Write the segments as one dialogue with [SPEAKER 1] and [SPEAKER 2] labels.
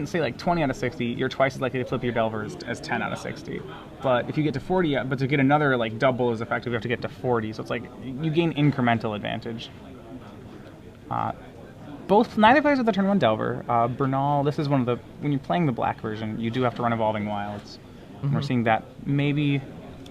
[SPEAKER 1] say like 20 out of 60, you're twice as likely to flip your Delver as 10 out of 60. But if you get to 40, but to get another like double as effective, you have to get to 40. So it's like you gain incremental advantage. Neither players have the turn 1 Delver. Bernal, this is one of the, when you're playing the black version, you do have to run Evolving Wilds. And we're seeing that maybe...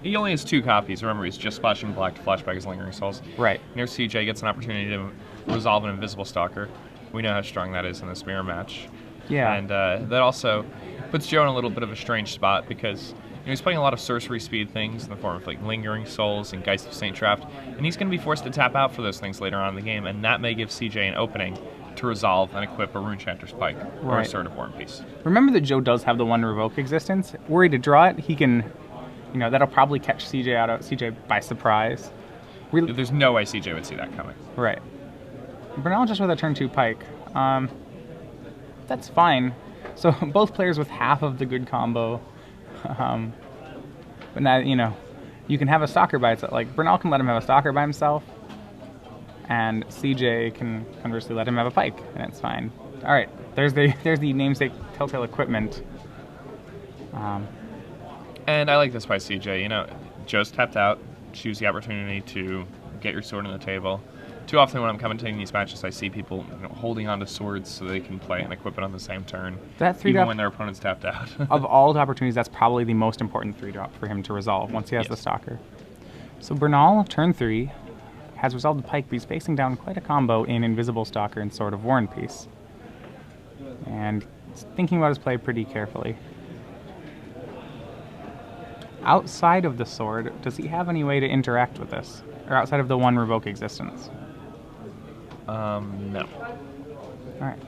[SPEAKER 2] He only has 2 copies. Remember, he's just splashing black to flashback his Lingering Souls.
[SPEAKER 1] Right.
[SPEAKER 2] Near CJ gets an opportunity to resolve an Invisible Stalker. We know how strong that is in this mirror match.
[SPEAKER 1] Yeah.
[SPEAKER 2] And that also puts Joe in a little bit of a strange spot because he's playing a lot of sorcery speed things in the form of like Lingering Souls and Geist of Saint Traft, and he's going to be forced to tap out for those things later on in the game, and that may give CJ an opening to resolve and equip a Runechanter's Pike or a Sword of War and Peace.
[SPEAKER 1] Remember that Joe does have the 1 Revoke existence. Were he to draw it, he can, that'll probably catch CJ by surprise.
[SPEAKER 2] There's no way CJ would see that coming.
[SPEAKER 1] Right. Bernal just with a turn 2 Pike. That's fine. So both players with half of the good combo. But now, you can have a Stalker by itself. Like, Bernal can let him have a Stalker by himself, and CJ can conversely let him have a Pike, and it's fine. All right, there's the namesake Telltale equipment.
[SPEAKER 2] And I like this by CJ. Joe's tapped out. Choose the opportunity to get your sword on the table. Too often when I'm commentating these matches, I see people holding onto swords so they can play and equip it on the same turn, even when their opponent's tapped out.
[SPEAKER 1] Of all the opportunities, that's probably the most important 3-drop for him to resolve once he has the Stalker. So Bernal, turn 3, has resolved the Pike, but he's facing down quite a combo in Invisible Stalker and Sword of War and Peace. And he's thinking about his play pretty carefully. Outside of the sword, does he have any way to interact with this? Or outside of the 1 Revoke existence?
[SPEAKER 2] No.
[SPEAKER 1] Alright.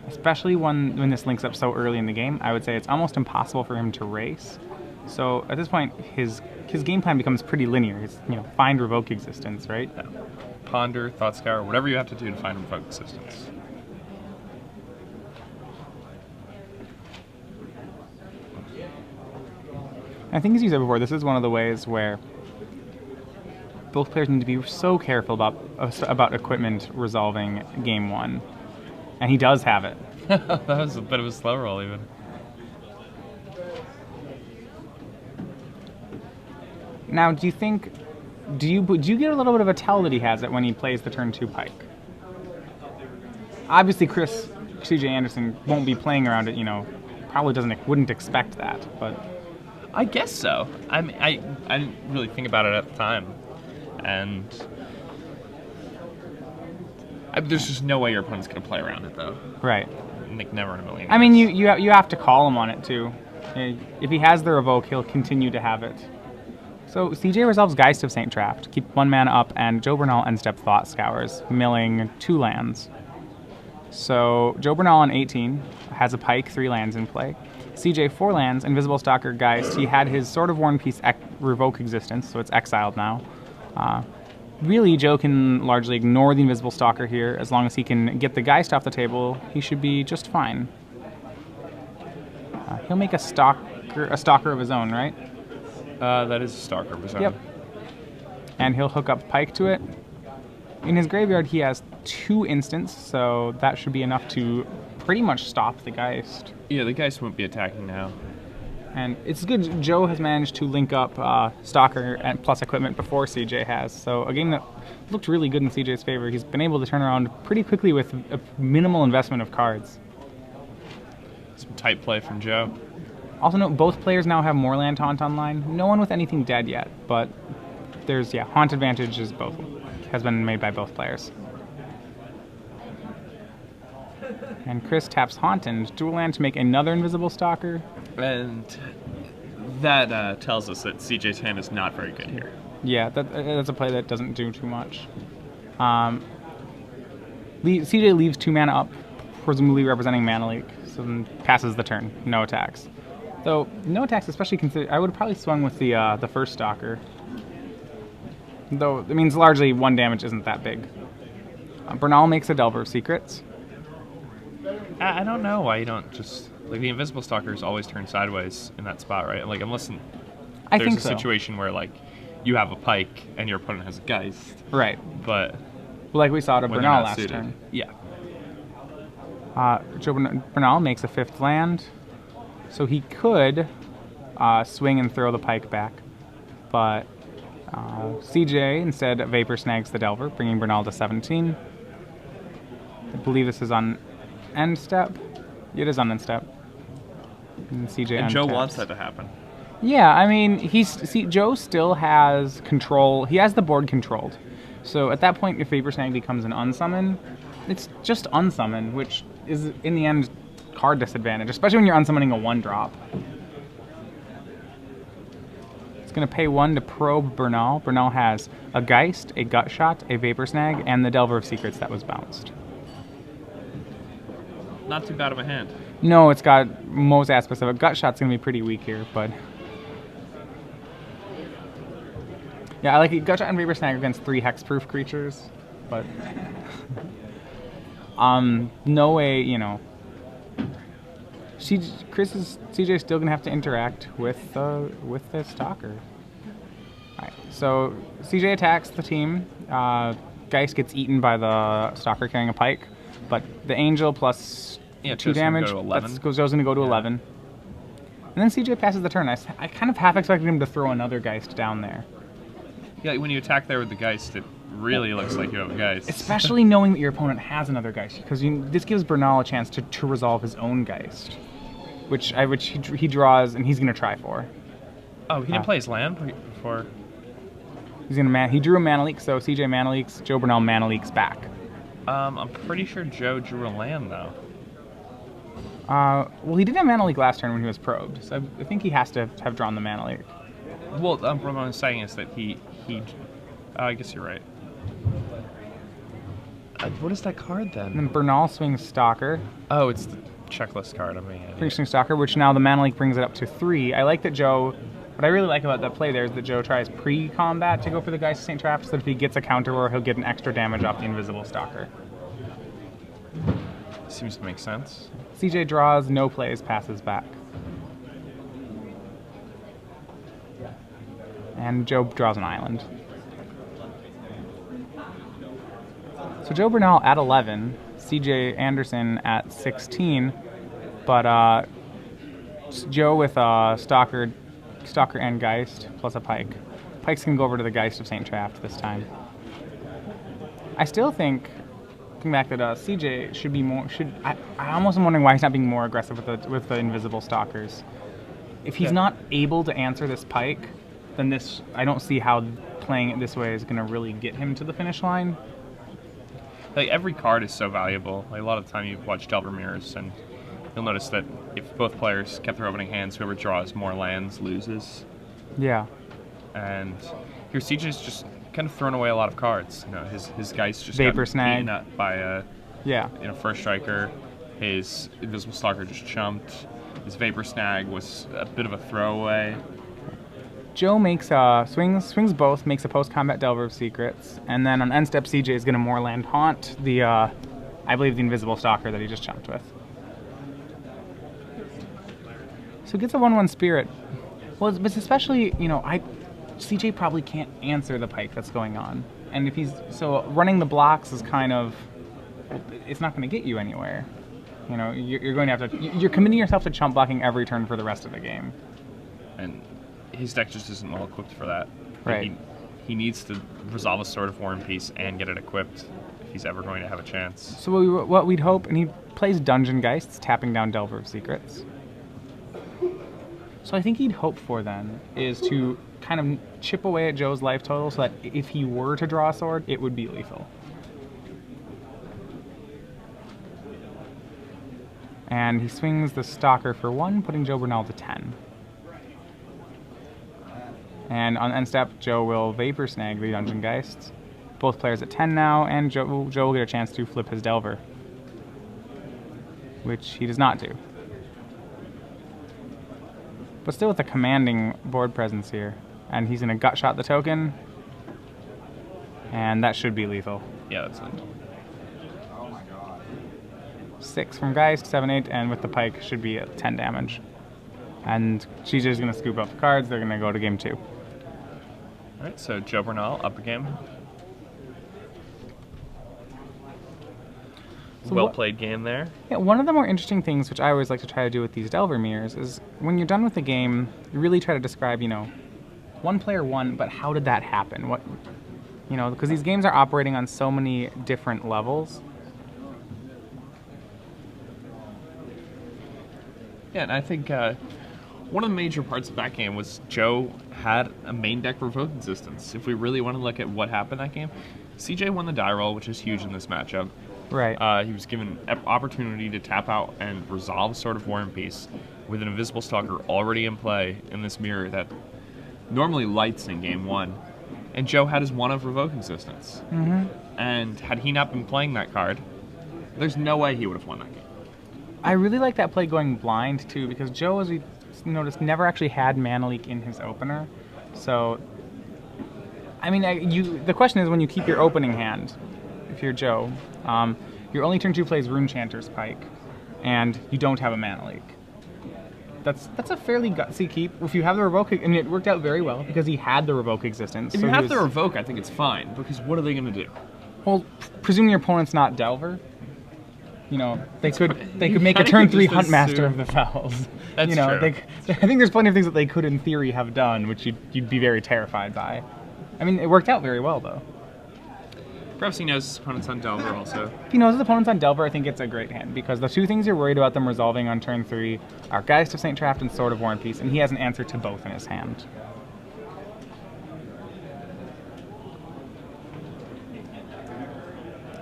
[SPEAKER 1] Especially when this links up so early in the game, I would say it's almost impossible for him to race. So at this point, his game plan becomes pretty linear. It's, find Revoke existence, right?
[SPEAKER 2] Yeah. Ponder, Thought Scour, whatever you have to do to find Revoke existence.
[SPEAKER 1] I think as you said before, this is one of the ways where both players need to be so careful about equipment resolving game 1. And he does have it.
[SPEAKER 2] That was a bit of a slow roll, even.
[SPEAKER 1] Now, do you get a little bit of a tell that he has it when he plays the turn 2 Pike? Obviously, C.J. Anderson won't be playing around it, probably wouldn't expect that, but...
[SPEAKER 2] I guess so. I didn't really think about it at the time. And there's just no way your opponent's going to play around it, though.
[SPEAKER 1] Right.
[SPEAKER 2] Like, never in a million years.
[SPEAKER 1] I mean, you have to call him on it, too. If he has the Revoke, he'll continue to have it. So CJ resolves Geist of Saint Traft, keep 1 mana up, and Joe Bernal end-step Thought Scours, milling 2 lands. So Joe Bernal on 18 has a Pike, 3 lands in play. CJ 4 lands, Invisible Stalker, Geist. He had his Sword of War and Peace Revoke existence, so it's exiled now. Really, Joe can largely ignore the Invisible Stalker here. As long as he can get the Geist off the table, he should be just fine. He'll make a Stalker of his own, right?
[SPEAKER 2] That is a Stalker of his own.
[SPEAKER 1] Yep. And he'll hook up Pike to it. In his graveyard, he has 2 instants, so that should be enough to pretty much stop the Geist.
[SPEAKER 2] Yeah, the Geist won't be attacking now.
[SPEAKER 1] And it's good Joe has managed to link up Stalker and plus equipment before CJ has. So a game that looked really good in CJ's favor. He's been able to turn around pretty quickly with a minimal investment of cards.
[SPEAKER 2] Some tight play from Joe.
[SPEAKER 1] Also note, both players now have Moorland Taunt online. No one with anything dead yet, but there's, Haunt advantage has been made by both players. And Chris taps Haunt and dual land to make another Invisible Stalker.
[SPEAKER 2] And that tells us that CJ's hand is not very good here.
[SPEAKER 1] Yeah, that's a play that doesn't do too much. CJ leaves 2 mana up, presumably representing Mana Leak, so then passes the turn. No attacks. Though, no attacks, especially consider I would have probably swung with the first Stalker. Though, it means largely 1 damage isn't that big. Bernal makes a Delver of Secrets.
[SPEAKER 2] I don't know why you don't just... Like, the Invisible Stalkers always turn sideways in that spot, right? Like, unless there's a situation where, like, you have a Pike and your opponent has a Geist.
[SPEAKER 1] Right.
[SPEAKER 2] But...
[SPEAKER 1] Well, like we saw to Bernal last turn.
[SPEAKER 2] Yeah.
[SPEAKER 1] Joe Bernal makes a 5th land, so he could swing and throw the pike back, but CJ instead Vapor Snags the Delver, bringing Bernal to 17. I believe this is on end step. It is on end step. And CJ
[SPEAKER 2] And Joe
[SPEAKER 1] untaps.
[SPEAKER 2] wants that to happen.
[SPEAKER 1] Yeah, I mean, Joe still has control. He has the board controlled. So at that point, if Vapor Snag becomes an unsummon, it's just unsummon, which is, in the end, card disadvantage, especially when you're unsummoning a 1-drop. It's going to pay 1 to probe Bernal. Bernal has a Geist, a Gut Shot, a Vapor Snag, and the Delver of Secrets that was bounced.
[SPEAKER 2] Not too bad of a hand.
[SPEAKER 1] No, it's got most aspects of it. Gut Shot's going to be pretty weak here, but... Yeah, I like it. Gut Shot and Vapor Snag against 3 hexproof creatures, but... no way, you know... CJ's still going to have to interact with the Stalker. Alright, so CJ attacks the team. Geist gets eaten by the Stalker carrying a pike, but the Angel plus 2 damage, Joe's going to go to 11. And then CJ passes the turn. I kind of half expected him to throw another Geist down there.
[SPEAKER 2] Yeah, when you attack there with the Geist, it really looks like you have a Geist.
[SPEAKER 1] Especially knowing that your opponent has another Geist, because this gives Bernal a chance to resolve his own Geist, which he draws and he's going to try for.
[SPEAKER 2] Oh, he didn't play his land before?
[SPEAKER 1] He drew a Mana Leak, so CJ Mana Leaks, Joe Bernal Mana Leaks back.
[SPEAKER 2] I'm pretty sure Joe drew a land, though.
[SPEAKER 1] Well, he did have Mana Leak last turn when he was probed, so I think he has to have drawn the Mana Leak.
[SPEAKER 2] Well, what I'm saying is that he I guess you're right. What is that card, then?
[SPEAKER 1] And then Bernal swings Stalker.
[SPEAKER 2] Oh, it's the checklist card. I mean,
[SPEAKER 1] Swing Stalker, which now the Mana Leak brings it up to 3. I like that Joe... What I really like about that play there is that Joe tries pre-combat to go for the Geist of St. Trapt, so that if he gets a counter where he'll get an extra damage off the Invisible Stalker.
[SPEAKER 2] Seems to make sense.
[SPEAKER 1] CJ draws, no plays, passes back. And Joe draws an island. So Joe Bernal at 11, CJ Anderson at 16, but Joe with Stalker and Geist plus a Pike. Pikes can go over to the Geist of St. Trapt this time. I still think, coming back that CJ should be more. I almost am wondering why he's not being more aggressive with the Invisible Stalkers. If he's not able to answer this Pike, then I don't see how playing it this way is going to really get him to the finish line.
[SPEAKER 2] Like, every card is so valuable. Like, a lot of the time you watch Delver Mirrors, and you'll notice that if both players kept their opening hands, whoever draws more lands loses.
[SPEAKER 1] Yeah.
[SPEAKER 2] And here CJ's just kind of thrown away a lot of cards. You know, his Geist just
[SPEAKER 1] Vapor
[SPEAKER 2] got
[SPEAKER 1] Snag.
[SPEAKER 2] beaten up by a First Striker. His Invisible Stalker just chumped. His Vapor Snag was a bit of a throwaway.
[SPEAKER 1] Joe makes swings both, makes a post-combat Delver of Secrets, and then on end step CJ is going to Moorland Haunt the, I believe, the Invisible Stalker that he just chumped with. So he gets a 1/1 Spirit. Well, but especially, CJ probably can't answer the Pike that's going on, and so running the blocks is kind of, it's not going to get you anywhere. You're going to have to, you're committing yourself to chump blocking every turn for the rest of the game.
[SPEAKER 2] And his deck just isn't well equipped for that.
[SPEAKER 1] Right.
[SPEAKER 2] He needs to resolve a Sword of War and Peace and get it equipped if he's ever going to have a chance.
[SPEAKER 1] So what we'd hope, and he plays Dungeon Geists, tapping down Delver of Secrets. So I think he'd hope for then is to kind of chip away at Joe's life total so that if he were to draw a sword, it would be lethal. And he swings the Stalker for 1, putting Joe Bernal to 10. And on end step, Joe will Vapor Snag the Dungeon Geists. Both players at 10 now, and Joe will get a chance to flip his Delver, which he does not do. But still with a commanding board presence here. And he's going to Gut Shot the token, and that should be lethal.
[SPEAKER 2] Yeah, that's it.
[SPEAKER 1] 6 from Geist, 7/8, and with the Pike should be at 10 damage. And CJ's going to scoop up the cards. They're going to go to game 2.
[SPEAKER 2] All right, so Joe Bernal up a game.
[SPEAKER 1] So
[SPEAKER 2] Well played game there.
[SPEAKER 1] Yeah, one of the more interesting things, which I always like to try to do with these Delver mirrors, is when you're done with the game, you really try to describe, one player won, but how did that happen? Because these games are operating on so many different levels.
[SPEAKER 2] Yeah, and I think one of the major parts of that game was Joe had a main deck revoke existence. If we really want to look at what happened that game, CJ won the die roll, which is huge in this matchup.
[SPEAKER 1] Right.
[SPEAKER 2] He was given opportunity to tap out and resolve Sword of War and Peace with an Invisible Stalker already in play in this mirror that normally lights in game one. And Joe had his one of revoke existence.
[SPEAKER 1] Mm-hmm.
[SPEAKER 2] And had he not been playing that card, there's no way he would have won that game.
[SPEAKER 1] I really like that play going blind, too, because Joe, as we noticed, never actually had Mana Leak in his opener. So, I mean, the question is when you keep your opening hand, if you're Joe, your only turn 2 plays Rune Chanter's Pike, and you don't have a Mana Leak. That's a fairly gutsy keep. If you have the revoke, I mean, it worked out very well because he had the revoke existence.
[SPEAKER 2] If you have the revoke, I think it's fine, because what are they going to do?
[SPEAKER 1] Well, presuming your opponent's not Delver, they could make a turn 3 Huntmaster of the Fells.
[SPEAKER 2] That's true.
[SPEAKER 1] I think there's plenty of things that they could, in theory, have done, which you'd be very terrified by. I mean, it worked out very well, though.
[SPEAKER 2] Perhaps he knows his opponent's on Delver also.
[SPEAKER 1] If he knows his opponent's on Delver, I think it's a great hand, because the two things you're worried about them resolving on turn 3 are Geist of St. Traft and Sword of War and Peace, and he has an answer to both in his hand.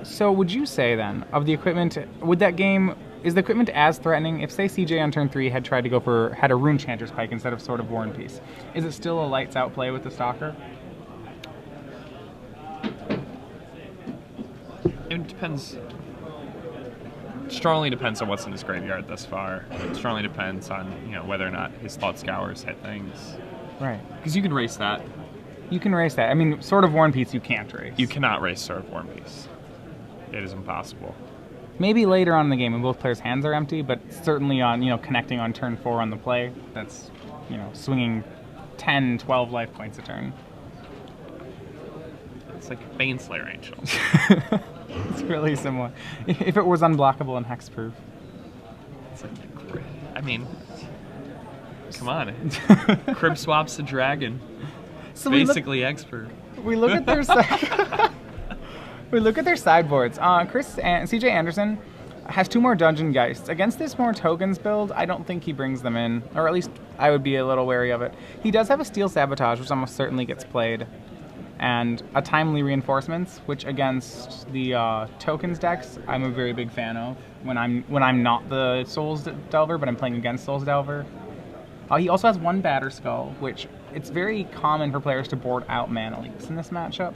[SPEAKER 1] So would you say, then, of the equipment, is the equipment as threatening if, say, CJ on turn 3 had tried to had a Rune Chanter's Pike instead of Sword of War and Peace? Is it still a lights-out play with the Stalker?
[SPEAKER 2] It depends. Strongly depends on what's in his graveyard thus far. It strongly depends on whether or not his Thought Scours hit things.
[SPEAKER 1] Right.
[SPEAKER 2] Because you can race that.
[SPEAKER 1] You can race that. I mean, Sword of War and Peace you can't race.
[SPEAKER 2] You cannot race Sword of War and Peace. It is impossible.
[SPEAKER 1] Maybe later on in the game when both players' hands are empty, but certainly on connecting on turn 4 on the play, that's swinging 10, 12 life points a turn.
[SPEAKER 2] It's like Baneslayer Angel.
[SPEAKER 1] It's really similar. If it was unblockable and hexproof.
[SPEAKER 2] It's like, I mean, come on. Crib swaps the dragon. So basically expert.
[SPEAKER 1] We look at their we look at their sideboards. CJ Anderson has 2 more Dungeon Geists. Against this more tokens build, I don't think he brings them in, or at least I would be a little wary of it. He does have a Steel Sabotage, which almost certainly gets played, and a Timely Reinforcements, which against the tokens decks, I'm a very big fan of. When I'm not the Souls Delver, but I'm playing against Souls Delver. He also has 1 Batterskull, which it's very common for players to board out Mana Leaks in this matchup,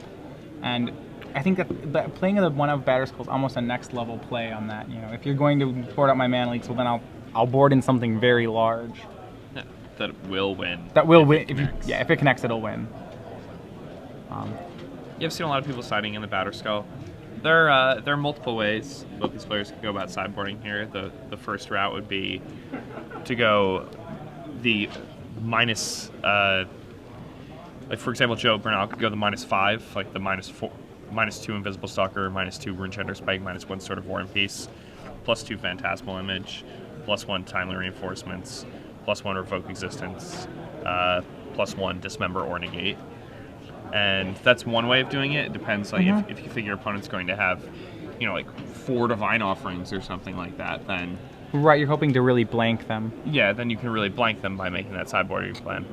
[SPEAKER 1] and I think that playing the 1 of Batterskull is almost a next level play on that. If you're going to board out my Mana Leaks, well then I'll board in something very large.
[SPEAKER 2] Yeah, that will win.
[SPEAKER 1] That will win. If it connects, it'll win.
[SPEAKER 2] You've seen a lot of people siding in the Batterskull. There are multiple ways both these players can go about sideboarding here. The first route would be to go the minus, like for example, Joe Bernal could go the -5, like the -2 Invisible Stalker, -2 Rune Chanter's Pike, -1 Sword of War and Peace, +2 Phantasmal Image, +1 Timely Reinforcements, +1 Revoke Existence, +1 Dismember or Negate. And that's one way of doing it. It depends, like if you think your opponent's going to have, like 4 Divine Offerings or something like that, then
[SPEAKER 1] right, you're hoping to really blank them.
[SPEAKER 2] Yeah, then you can really blank them by making that sideboarding plan.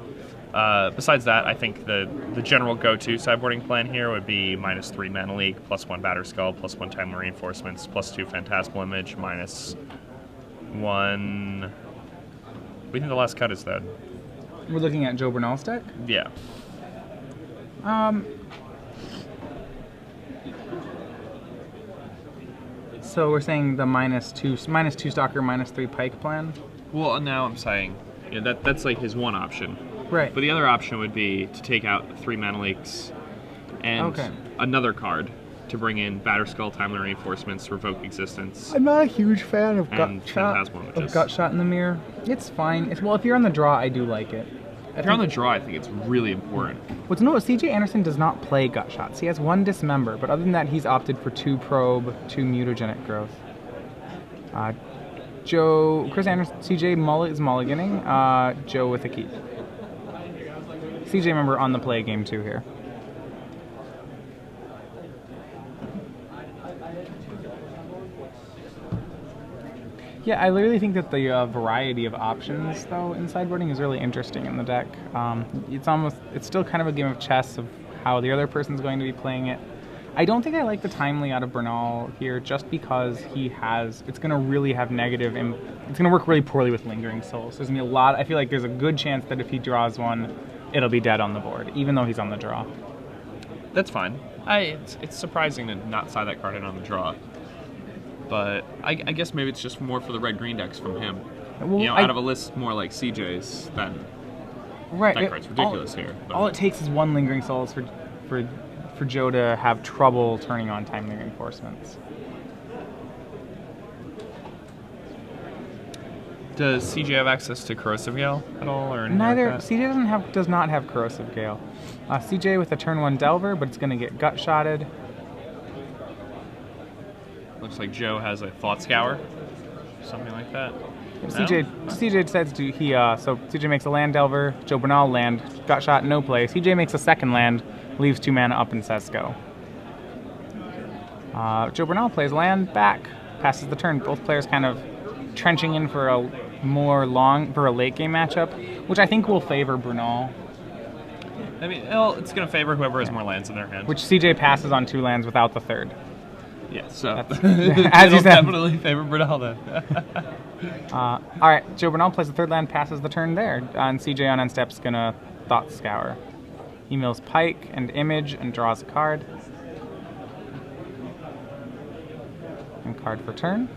[SPEAKER 2] Besides that, I think the general go-to sideboarding plan here would be -3 Mana Leak, +1 Batterskull, +1 Timely Reinforcements, +2 Phantasmal Image, -1. What do you think the last cut is then?
[SPEAKER 1] We're looking at Joe Bernal's deck?
[SPEAKER 2] Yeah.
[SPEAKER 1] So we're saying the -2 Stalker, -3 Pike plan?
[SPEAKER 2] Well, now I'm saying that's like his one option.
[SPEAKER 1] Right.
[SPEAKER 2] But the other option would be to take out 3 Mana Leaks and another card to bring in Batterskull, Timely Reinforcements, Revoke Existence.
[SPEAKER 1] I'm not a huge fan of
[SPEAKER 2] Phantasmal Images.
[SPEAKER 1] Gutshot in the mirror. It's fine. Well, if you're on the draw, I do like it.
[SPEAKER 2] If you're on the draw, I think it's really important.
[SPEAKER 1] What's note, CJ Anderson does not play Gutshots. He has 1 Dismember, but other than that, he's opted for 2 Probe, 2 Mutagenic Growth. Chris Anderson, CJ is mulliganing. Joe with a keep. CJ, remember, on the play game 2 here. Yeah, I really think that the variety of options, though, in sideboarding is really interesting in the deck. It's still kind of a game of chess of how the other person's going to be playing it. I don't think I like the timely out of Bernal here, just because it's going to really have negative, and it's going to work really poorly with Lingering Souls. There's going to be I feel like there's a good chance that if he draws one, it'll be dead on the board, even though he's on the draw.
[SPEAKER 2] That's fine. It's surprising to not side that card in on the draw. But I guess maybe it's just more for the red-green decks from him. Well, out of a list more like CJ's, then that card's ridiculous here. But
[SPEAKER 1] all it takes is one Lingering Souls for Joe to have trouble turning on timely reinforcements.
[SPEAKER 2] Does CJ have access to Corrosive Gale at all, or
[SPEAKER 1] neither?
[SPEAKER 2] Like
[SPEAKER 1] CJ does not have Corrosive Gale. CJ with a turn 1 Delver, but it's going to get gut shotted.
[SPEAKER 2] Looks like Joe has a Thought Scour, something like that.
[SPEAKER 1] CJ decides to so CJ makes a land Delver, Joe Bernal land, gut shot, no play. CJ makes a second land, leaves 2 mana up and says go. Joe Bernal plays land back, passes the turn. Both players kind of trenching in for a late game matchup, which I think will favor Bernal.
[SPEAKER 2] I mean, it's going to favor whoever has more lands in their hand.
[SPEAKER 1] Which CJ passes on 2 lands without the third.
[SPEAKER 2] Yeah, so
[SPEAKER 1] as you said,
[SPEAKER 2] definitely favor Bernal then.
[SPEAKER 1] All right, Joe Bernal plays the 3rd land, passes the turn there, and CJ on end step's gonna Thought Scour. He mills Pike and Image and draws a card. And card for turn.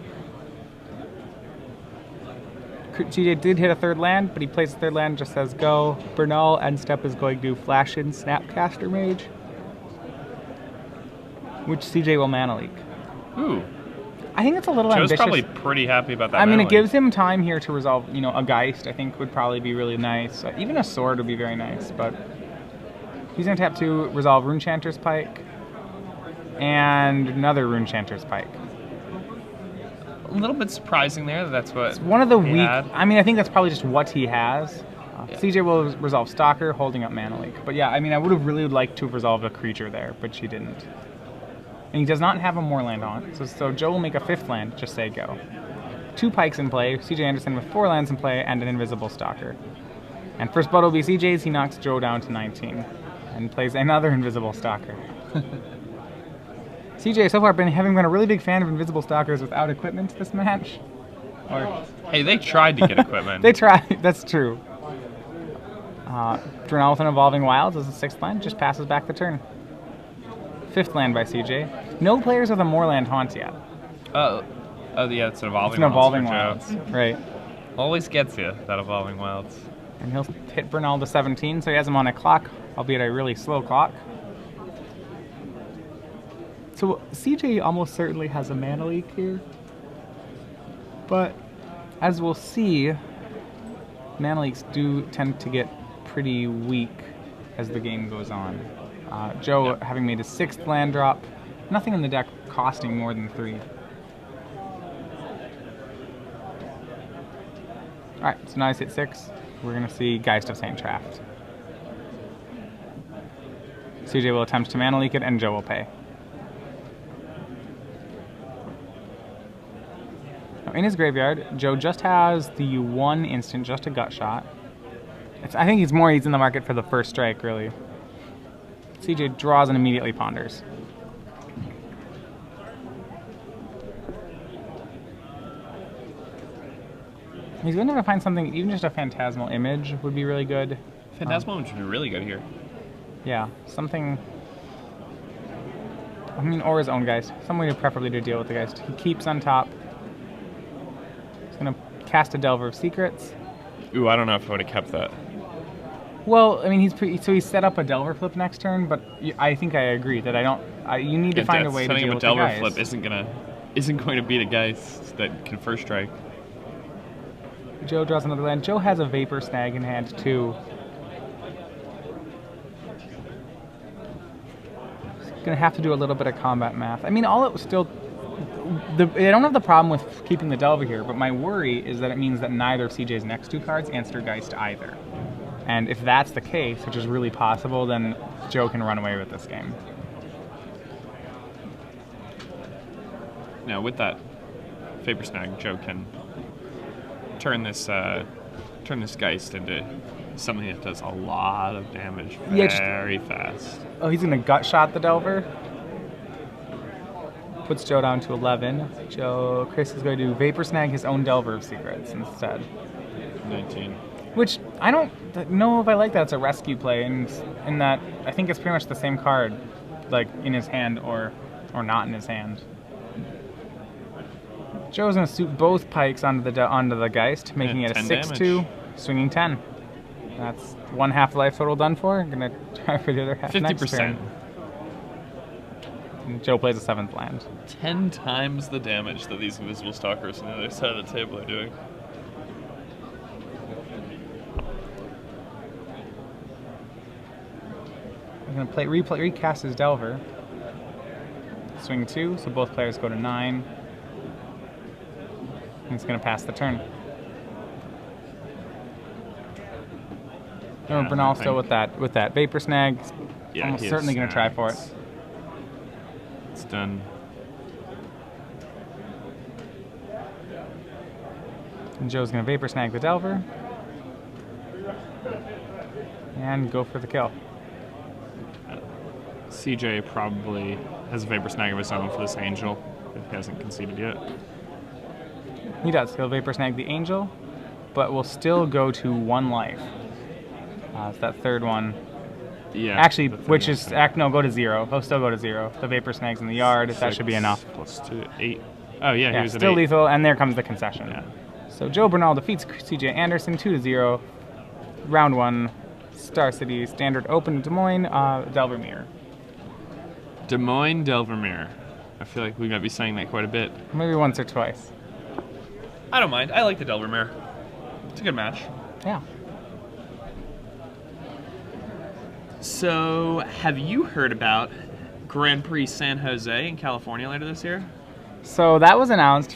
[SPEAKER 1] CJ did hit a 3rd land, but he plays the 3rd land, just says go. Bernal end step is going to flash in Snapcaster Mage, which CJ will mana leak.
[SPEAKER 2] Ooh.
[SPEAKER 1] I think it's a little ambitious.
[SPEAKER 2] Joe's probably pretty happy about that.
[SPEAKER 1] I mean, it gives him time here to resolve, a Geist, I think, would probably be really nice. Even a Sword would be very nice, but he's going to tap 2, resolve Runechanter's Pike, and another Runechanter's Pike.
[SPEAKER 2] A little bit surprising there that's what
[SPEAKER 1] it's one of the weak...
[SPEAKER 2] had.
[SPEAKER 1] I mean, I think that's probably just what he has. CJ will resolve Stalker, holding up Mana Leak. But yeah, I mean, I would have really liked to have resolved a creature there, but she didn't. And he does not have a Moorland on, so Joe will make a 5th land, just say go. 2 Pikes in play, CJ Anderson with 4 lands in play, and an Invisible Stalker. And first blood will be CJ's, he knocks Joe down to 19, and plays another Invisible Stalker. CJ so far having been a really big fan of Invisible Stalkers without equipment this match.
[SPEAKER 2] Hey, they tried to get equipment.
[SPEAKER 1] They tried, that's true. Bernal with an Evolving Wilds as a 6th land, just passes back the turn. 5th land by CJ. No players with a Moorland haunt yet.
[SPEAKER 2] Oh yeah, it's an Evolving Wilds.
[SPEAKER 1] It's an Evolving
[SPEAKER 2] Wilds.
[SPEAKER 1] Right.
[SPEAKER 2] Always gets you, that Evolving Wilds.
[SPEAKER 1] And he'll hit Bernal to 17, so he has him on a clock, albeit a really slow clock. So CJ almost certainly has a mana leak here. But as we'll see, mana leaks do tend to get pretty weak as the game goes on. Joe having made his 6th land drop, nothing in the deck costing more than 3. Alright, so now he's hit 6. We're going to see Geist of St. Traft. CJ will attempt to mana leak it, and Joe will pay. Now in his graveyard, Joe just has the 1 instant, just a gut shot. I think he's in the market for the first strike, really. CJ draws and immediately ponders. He's going to have to find something, even just a Phantasmal Image would be really good.
[SPEAKER 2] Phantasmal Image would be really good here.
[SPEAKER 1] Yeah, something... I mean, or his own Geist. Some way preferably to deal with the Geist. He keeps on top. He's going to cast a Delver of Secrets.
[SPEAKER 2] Ooh, I don't know if I would have kept that.
[SPEAKER 1] Well, I mean, he's set up a Delver Flip next turn, but I think I agree that you need to find a way to deal with the Geist.
[SPEAKER 2] Delver Flip isn't going to beat a Geist that can first strike.
[SPEAKER 1] Joe draws another land. Joe has a Vapor Snag in hand too. He's gonna have to do a little bit of combat math. I mean, I don't have the problem with keeping the Delver here, but my worry is that it means that neither of CJ's next two cards answer Geist either. And if that's the case, which is really possible, then Joe can run away with this game.
[SPEAKER 2] Now, with that Vapor Snag, Joe can turn this Geist into something that does a lot of damage very fast.
[SPEAKER 1] Oh, he's going to gut shot the Delver. Puts Joe down to 11. Chris is going to Vapor Snag his own Delver of Secrets instead.
[SPEAKER 2] 19.
[SPEAKER 1] Which, I don't know if I like that. It's a rescue play, in that I think it's pretty much the same card, like, in his hand or not in his hand. Joe's going to suit both pikes onto the Geist, making it a 6-2, swinging 10. That's one half life total done for. Going to try for the other half
[SPEAKER 2] 50%.
[SPEAKER 1] next turn. And Joe plays a 7th land.
[SPEAKER 2] 10 times the damage that these Invisible Stalkers on the other side of the table are doing.
[SPEAKER 1] I'm going to recast his Delver. Swing 2, so both players go to 9. And he's going to pass the turn. Remember, Bernal still with that Vapor Snag.
[SPEAKER 2] Yeah,
[SPEAKER 1] almost certainly going to try for it.
[SPEAKER 2] It's done.
[SPEAKER 1] And Joe's going to Vapor Snag the Delver. And go for the kill.
[SPEAKER 2] CJ probably has a Vapor Snag of his own for this Angel, if he hasn't conceded yet.
[SPEAKER 1] He does. He'll Vapor Snag the Angel, but will still go to 1 life. It's that third one.
[SPEAKER 2] Yeah.
[SPEAKER 1] Actually, which is... go to 0. He'll still go to 0. The Vapor Snag's in the yard.
[SPEAKER 2] 6
[SPEAKER 1] that should be enough.
[SPEAKER 2] Plus 2, 8. Oh, yeah, he was
[SPEAKER 1] still
[SPEAKER 2] at 8.
[SPEAKER 1] lethal, and there comes the concession.
[SPEAKER 2] Yeah.
[SPEAKER 1] So Joe Bernal defeats CJ Anderson 2-0. Round 1. Star City Standard Open Des Moines, Delver Mirror.
[SPEAKER 2] Des Moines, Delver Mirror. I feel like we might be saying that quite a bit.
[SPEAKER 1] Maybe once or twice.
[SPEAKER 2] I don't mind. I like the Delver Mirror. It's a good match.
[SPEAKER 1] Yeah.
[SPEAKER 2] So, have you heard about Grand Prix San Jose in California later this year?
[SPEAKER 1] So that was announced